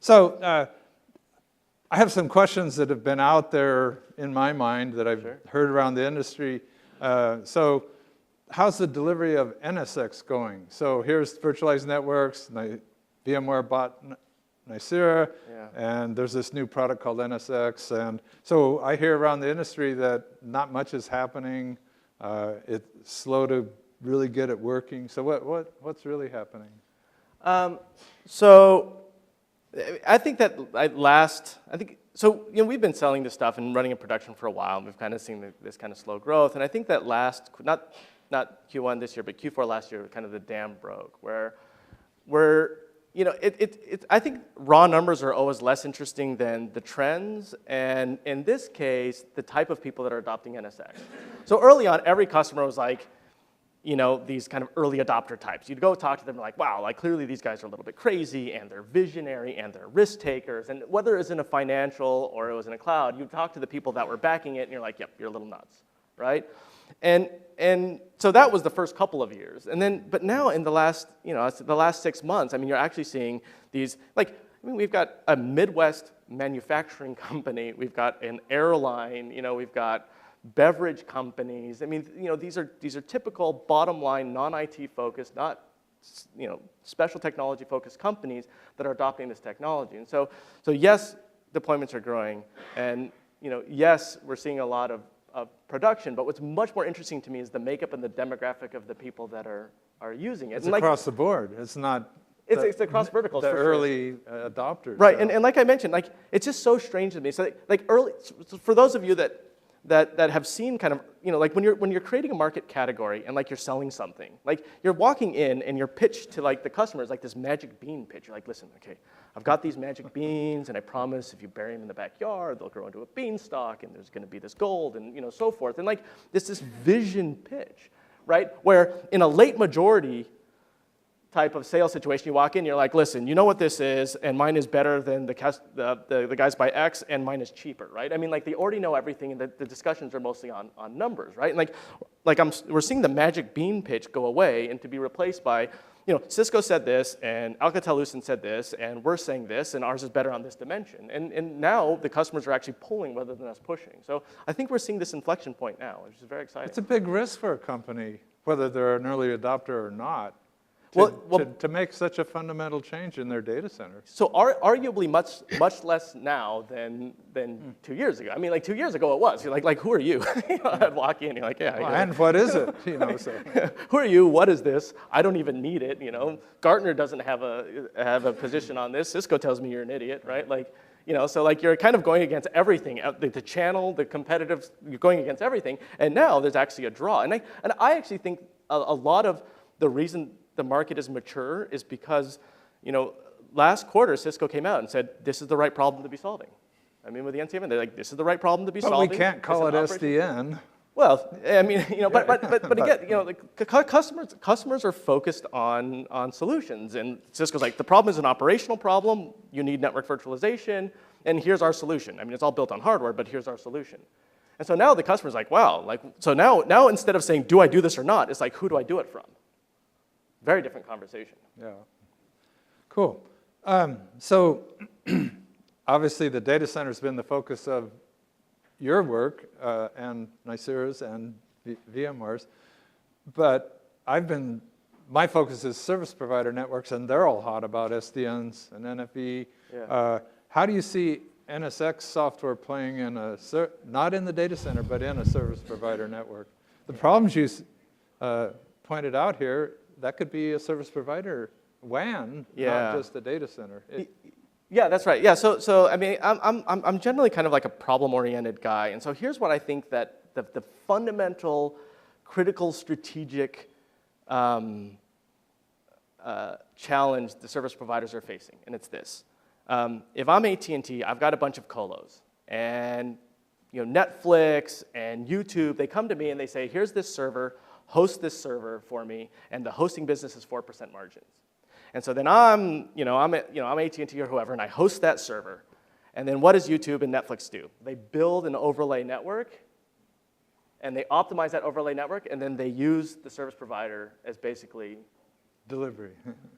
So I have some questions that have been out there in my mind that I've heard around the industry. So how's the delivery of NSX going? So here's virtualized networks. VMware bought Nicira, and there's this new product called NSX. And so I hear around the industry that not much is happening. It's slow to really get it working. So what's really happening? So I think that so we've been selling this stuff and running in production for a while, and we've kind of seen this kind of slow growth. And I think that not Q1 this year, but Q4 last year, kind of the dam broke, where I think raw numbers are always less interesting than the trends, and in this case, the type of people that are adopting NSX. So early on, every customer was like, these kind of early adopter types. You'd go talk to them like, wow, like clearly these guys are a little bit crazy, and they're visionary, and they're risk takers, and whether it was in a financial or it was in a cloud, you'd talk to the people that were backing it, and you're like, yep, you're a little nuts, right? And so that was the first couple of years, but now in the last 6 months, I mean, you're actually seeing these we've got a Midwest manufacturing company, we've got an airline, we've got beverage companies. I mean, these are typical bottom line, non-IT focused, not special technology focused companies that are adopting this technology. And so yes, deployments are growing, and yes, we're seeing a lot of production. But what's much more interesting to me is the makeup and the demographic of the people that are using it. It's across the board. It's not. It's across verticals. The early adopters. Right, and like I mentioned, it's just so strange to me. So for those of you that have seen kind of, when you're creating a market category and you're selling something, you're walking in and you're pitched to the customers like this magic bean pitch. You're like, listen, okay, I've got these magic beans, and I promise if you bury them in the backyard, they'll grow into a beanstalk, and there's going to be this gold, and so forth. And this vision pitch, right? Where in a late majority type of sales situation, you walk in, you're like, listen, you know what this is, and mine is better than the guys by X, and mine is cheaper, right? I mean, they already know everything, and the discussions are mostly on numbers, right? And we're seeing the magic bean pitch go away and to be replaced by, Cisco said this, and Alcatel-Lucent said this, and we're saying this, and ours is better on this dimension. And now the customers are actually pulling rather than us pushing. So I think we're seeing this inflection point now, which is very exciting. It's a big risk for a company, whether they're an early adopter or not. To make such a fundamental change in their data center. So arguably much less now than 2 years ago. I mean, 2 years ago it was. You're like who are you? I'd walk in, you're like, yeah. And what is it? So. Who are you? What is this? I don't even need it. Gartner doesn't have a position on this. Cisco tells me you're an idiot, right? So you're kind of going against everything. The channel, the competitive, you're going against everything. And now there's actually a draw. And I actually think a lot of the reason the market is mature is because, last quarter Cisco came out and said, this is the right problem to be solving. I mean, with the NCM, they're like, this is the right problem to be solving. But we can't call it SDN. Well, I mean, but again, customers are focused on solutions, and Cisco's like, the problem is an operational problem. You need network virtualization, and here's our solution. I mean, it's all built on hardware, but here's our solution. And so now the customer's like, wow, so now instead of saying, do I do this or not, it's like, who do I do it from? Very different conversation. Yeah. Cool. So obviously the data center's been the focus of your work and Nicira's and VMware's, but my focus is service provider networks, and they're all hot about SDNs and NFV. Yeah. How do you see NSX software playing not in the data center, but in a service provider network? The problems you pointed out here, that could be a service provider WAN, not just a data center. Yeah, that's right. Yeah, so I mean, I'm generally kind of like a problem-oriented guy, and so here's what I think that the fundamental, critical, strategic challenge the service providers are facing, and it's this: if I'm AT&T, I've got a bunch of colos, and Netflix and YouTube, they come to me and they say, here's this server. Host this server for me, and the hosting business is 4% margins. And so then I'm AT&T or whoever, and I host that server. And then what does YouTube and Netflix do? They build an overlay network, and they optimize that overlay network, and then they use the service provider as basically Delivery.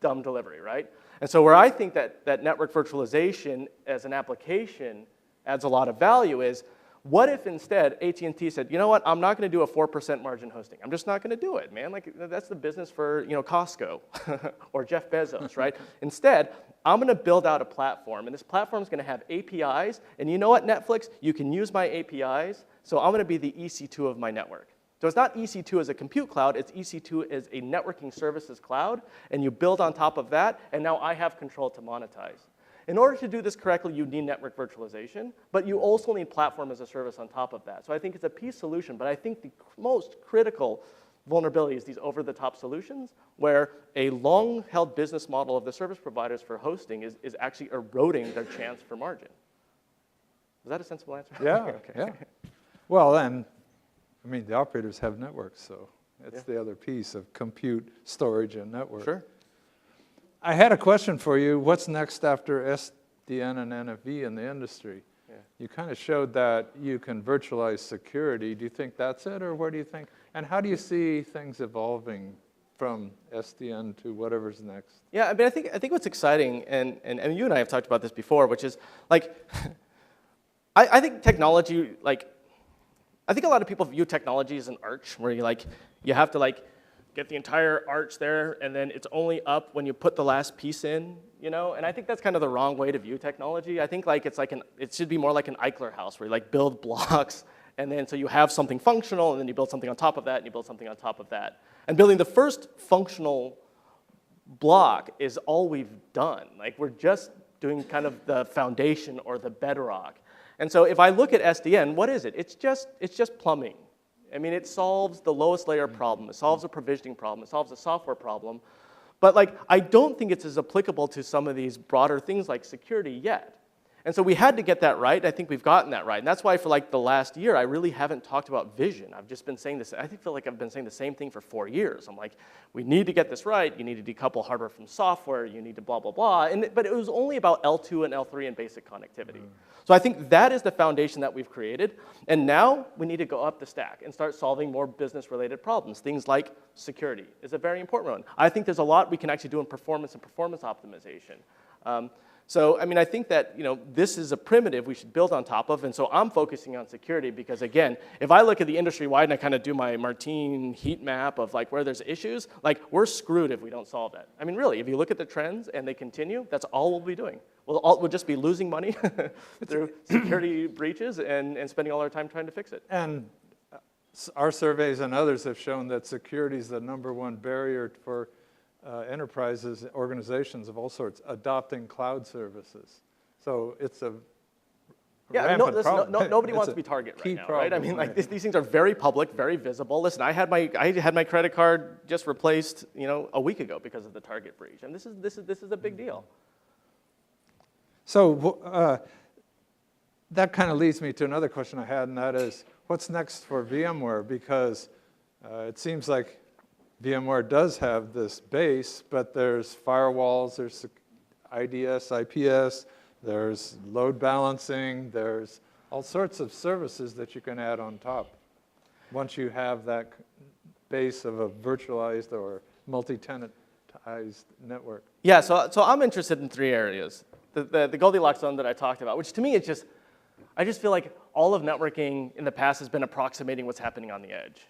dumb delivery, right? And so where I think that network virtualization as an application adds a lot of value is, what if instead AT&T said, you know what, I'm not going to do a 4% margin hosting. I'm just not going to do it, man. Like, that's the business for, you know, Costco or Jeff Bezos, right? Instead, I'm going to build out a platform, and this platform is going to have APIs. And you know what, Netflix? You can use my APIs, so I'm going to be the EC2 of my network. So it's not EC2 as a compute cloud, it's EC2 as a networking services cloud, and you build on top of that, and now I have control to monetize. In order to do this correctly, you need network virtualization, but you also need platform as a service on top of that. So I think it's a piece solution, but I think the most critical vulnerability is these over-the-top solutions, where a long-held business model of the service providers for hosting is actually eroding their chance for margin. Is that a sensible answer? Yeah, okay. yeah. Well, and I mean, the operators have networks, so that's the other piece of compute, storage, and network. Sure. I had a question for you. What's next after SDN and NFV in the industry? Yeah. You kind of showed that you can virtualize security. Do you think that's it, or where do you think? And how do you see things evolving from SDN to whatever's next? Yeah, I mean, I think what's exciting, and you and I have talked about this before, which is like, I think technology, like, I think a lot of people view technology as an arch, where you have to get the entire arch there, and then it's only up when you put the last piece in, you know? And I think that's kind of the wrong way to view technology. I think it should be more like an Eichler house, where you build blocks, and then so you have something functional, and then you build something on top of that, and you build something on top of that. And building the first functional block is all we've done. Like, we're just doing kind of the foundation or the bedrock. And so if I look at SDN, what is it? It's just plumbing. I mean, it solves the lowest layer problem. It solves a provisioning problem. It solves a software problem. But I don't think it's as applicable to some of these broader things like security yet. And so we had to get that right. I think we've gotten that right. And that's why for the last year, I really haven't talked about vision. I've just been saying this. I feel like I've been saying the same thing for 4 years. I'm like, we need to get this right. You need to decouple hardware from software. You need to blah, blah, blah. But it was only about L2 and L3 and basic connectivity. So I think that is the foundation that we've created. And now we need to go up the stack and start solving more business-related problems. Things like security is a very important one. I think there's a lot we can actually do in performance and performance optimization. So, I mean, I think that, this is a primitive we should build on top of, and so I'm focusing on security because, again, if I look at the industry-wide and I kind of do my Martin heat map of, where there's issues, we're screwed if we don't solve that. I mean, really, if you look at the trends and they continue, that's all we'll be doing. We'll just be losing money through security breaches and spending all our time trying to fix it. And our surveys and others have shown that security is the #1 barrier for enterprises, organizations of all sorts, adopting cloud services. So it's a rampant problem. Nobody wants to be Target right now, right? I mean, these things are very public, very visible. Listen, I had my credit card just replaced, a week ago because of the Target breach, and this is a big deal. So that kind of leads me to another question I had, and that is, what's next for VMware? Because it seems like VMware does have this base, but there's firewalls, there's IDS, IPS, there's load balancing, there's all sorts of services that you can add on top once you have that base of a virtualized or multi-tenantized network. Yeah, so I'm interested in 3 areas. The Goldilocks zone that I talked about, which to me is I just feel like all of networking in the past has been approximating what's happening on the edge.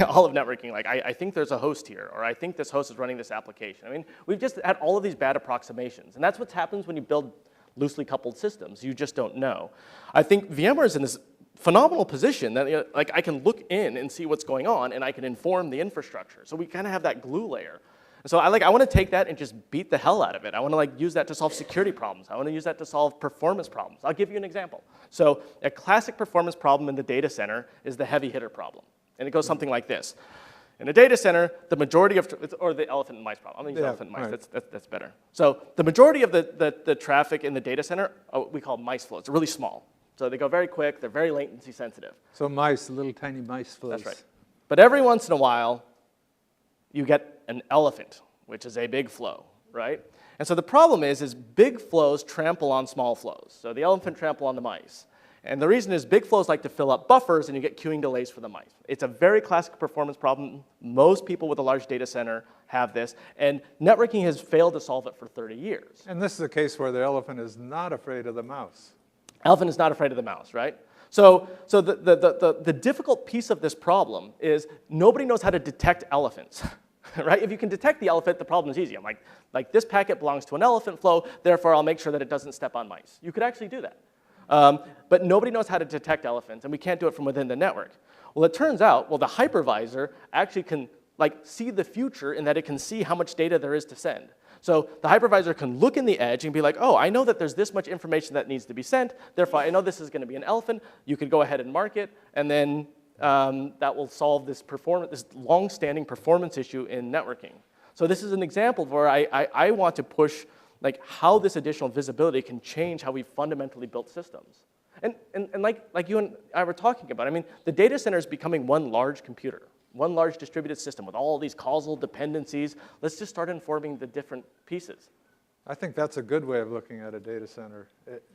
All of networking, I think there's a host here, or I think this host is running this application. I mean, we've just had all of these bad approximations, and that's what happens when you build loosely coupled systems. You just don't know. I think VMware is in this phenomenal position that I can look in and see what's going on, and I can inform the infrastructure. So we kind of have that glue layer. So I want to take that and just beat the hell out of it. I want to use that to solve security problems. I want to use that to solve performance problems. I'll give you an example. So a classic performance problem in the data center is the heavy hitter problem. And it goes something like this. In a data center, the majority of, or the elephant and mice problem. I'm going to use elephant and mice, right. That's better. So the majority of the traffic in the data center, we call mice flows. They're really small. So they go very quick, they're very latency sensitive. So mice, little tiny mice flows. That's right. But every once in a while, you get an elephant, which is a big flow, right? And so the problem is big flows trample on small flows. So the elephant trample on the mice. And the reason is big flows like to fill up buffers and you get queuing delays for the mice. It's a very classic performance problem. Most people with a large data center have this, and networking has failed to solve it for 30 years. And this is a case where the elephant is not afraid of the mouse. Elephant is not afraid of the mouse, right? So the difficult piece of this problem is nobody knows how to detect elephants, right? If you can detect the elephant, the problem is easy. I'm like this packet belongs to an elephant flow, therefore I'll make sure that it doesn't step on mice. You could actually do that. But nobody knows how to detect elephants, and we can't do it from within the network. Well, it turns out, the hypervisor actually can see the future in that it can see how much data there is to send. So the hypervisor can look in the edge and be like, oh, I know that there's this much information that needs to be sent, therefore I know this is going to be an elephant. You could go ahead and mark it, and then that will solve this long-standing performance issue in networking. So this is an example where I want to push how this additional visibility can change how we fundamentally built systems. And like you and I were talking about, I mean, the data center is becoming one large computer, one large distributed system with all these causal dependencies. Let's just start informing the different pieces. I think that's a good way of looking at a data center.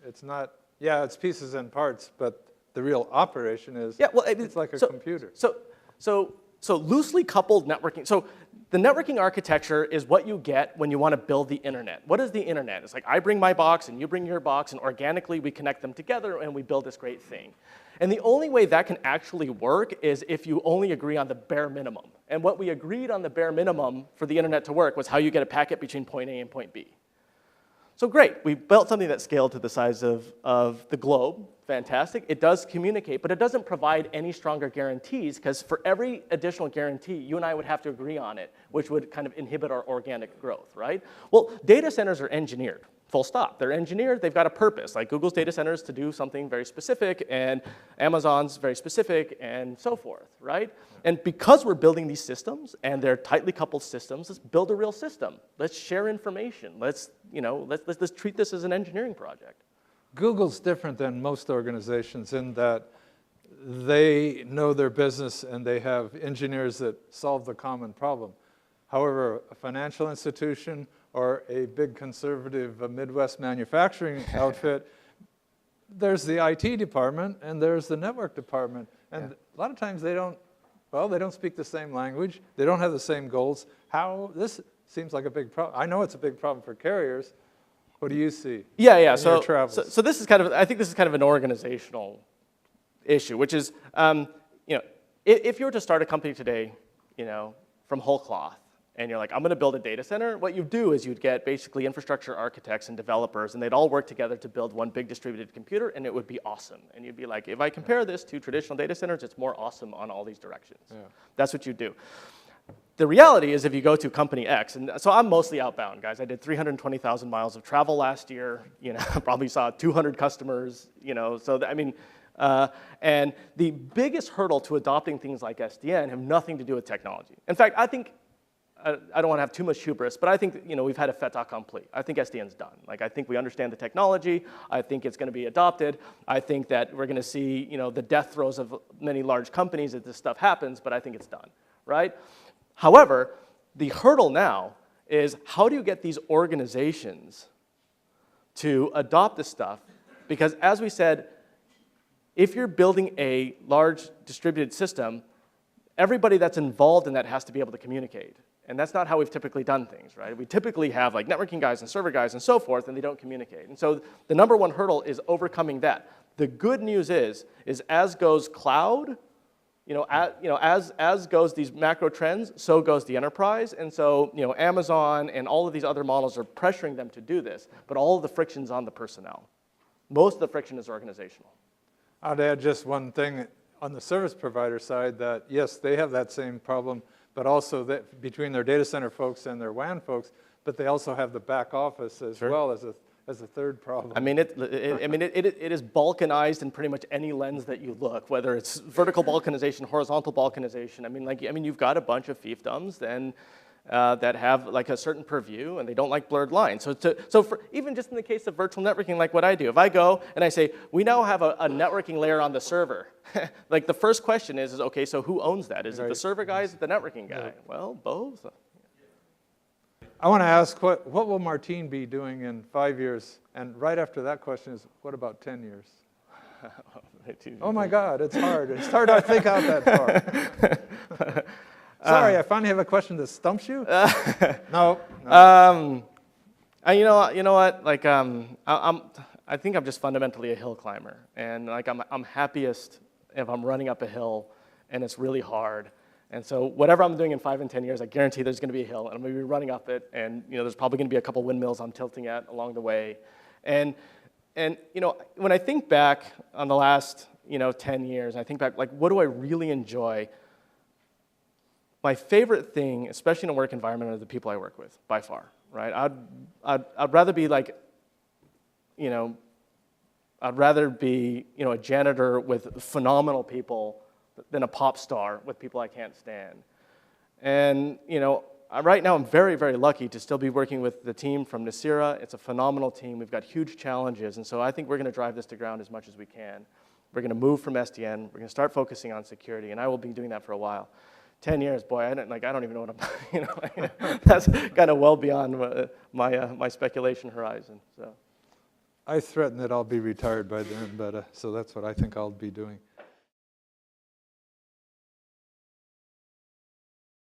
It's not, yeah, it's pieces and parts, but the real operation is, it's like a computer. So loosely coupled networking. So the networking architecture is what you get when you want to build the internet. What is the internet? It's like I bring my box and you bring your box, and organically we connect them together and we build this great thing. And the only way that can actually work is if you only agree on the bare minimum. And what we agreed on the bare minimum for the internet to work was how you get a packet between point A and point B. So great, we built something that scaled to the size of the globe. Fantastic. It does communicate, but it doesn't provide any stronger guarantees, because for every additional guarantee, you and I would have to agree on it, which would kind of inhibit our organic growth, right? Well, data centers are engineered, full stop. They're engineered, they've got a purpose. Like Google's data centers to do something very specific, and Amazon's very specific, and so forth, right? And because we're building these systems, and they're tightly coupled systems, let's build a real system. Let's share information. Let's treat this as an engineering project. Google's different than most organizations in that they know their business and they have engineers that solve the common problem. However, a financial institution or a big conservative Midwest manufacturing outfit, there's the IT department and there's the network department. And a lot of times they don't speak the same language. They don't have the same goals. This seems like a big problem. I know it's a big problem for carriers. What do you see? Yeah. In your travels? So this is I think this is kind of an organizational issue, which is, if you were to start a company today, from whole cloth, and you're like, I'm going to build a data center, what you do is you'd get basically infrastructure architects and developers, and they'd all work together to build one big distributed computer, and it would be awesome. And you'd be like, if I compare this to traditional data centers, it's more awesome on all these directions. Yeah. That's what you do. The reality is if you go to company X, and so I'm mostly outbound, guys. I did 320,000 miles of travel last year, probably saw 200 customers, and the biggest hurdle to adopting things like SDN have nothing to do with technology. In fact, I think, I don't want to have too much hubris, but I think, we've had a fait accompli. I think SDN's done. I think we understand the technology. I think it's going to be adopted. I think that we're going to see, the death throes of many large companies as this stuff happens, but I think it's done, right? However, the hurdle now is how do you get these organizations to adopt this stuff? Because as we said, if you're building a large distributed system, everybody that's involved in that has to be able to communicate. And that's not how we've typically done things, right? We typically have networking guys and server guys and so forth, and they don't communicate. And so the number one hurdle is overcoming that. The good news is as goes cloud, as goes these macro trends, so goes the enterprise. And so, Amazon and all of these other models are pressuring them to do this, but all of the friction's on the personnel. Most of the friction is organizational. I'd add just one thing on the service provider side that, yes, they have that same problem, but also that between their data center folks and their WAN folks, but they also have the back office as well as a third problem. I mean, it is balkanized in pretty much any lens that you look, whether it's vertical balkanization, horizontal balkanization. You've got a bunch of fiefdoms that have a certain purview, and they don't like blurred lines. So for even just in the case of virtual networking, like what I do, if I go and I say, we now have a networking layer on the server, the first question is, okay, so who owns that? Is it the server guy, is it the networking guy? Well, both. I want to ask, what will Martine be doing in 5 years? And right after that question is, what about 10 years? Oh my God, it's hard. It's hard to think out that far. Sorry, I finally have a question that stumps you? No. You know what? Like, I think I'm just fundamentally a hill climber, and like I'm happiest if I'm running up a hill, and it's really hard. And so whatever I'm doing in 5 and 10 years, I guarantee there's going to be a hill, and I'm going to be running up it, and there's probably going to be a couple windmills I'm tilting at along the way. And when I think back on the last 10 years, I think back like, what do I really enjoy? My favorite thing, especially in a work environment, are the people I work with, by far, right? I'd rather be like, I'd rather be a janitor with phenomenal people than a pop star with people I can't stand. And right now I'm very, very lucky to still be working with the team from Nicira. It's a phenomenal team. We've got huge challenges, and so I think we're going to drive this to ground as much as we can. We're going to move from SDN. We're going to start focusing on security, and I will be doing that for a while. 10 years, boy, I don't even know what I'm. That's kind of well beyond my speculation horizon. So. I threaten that I'll be retired by then, but so that's what I think I'll be doing.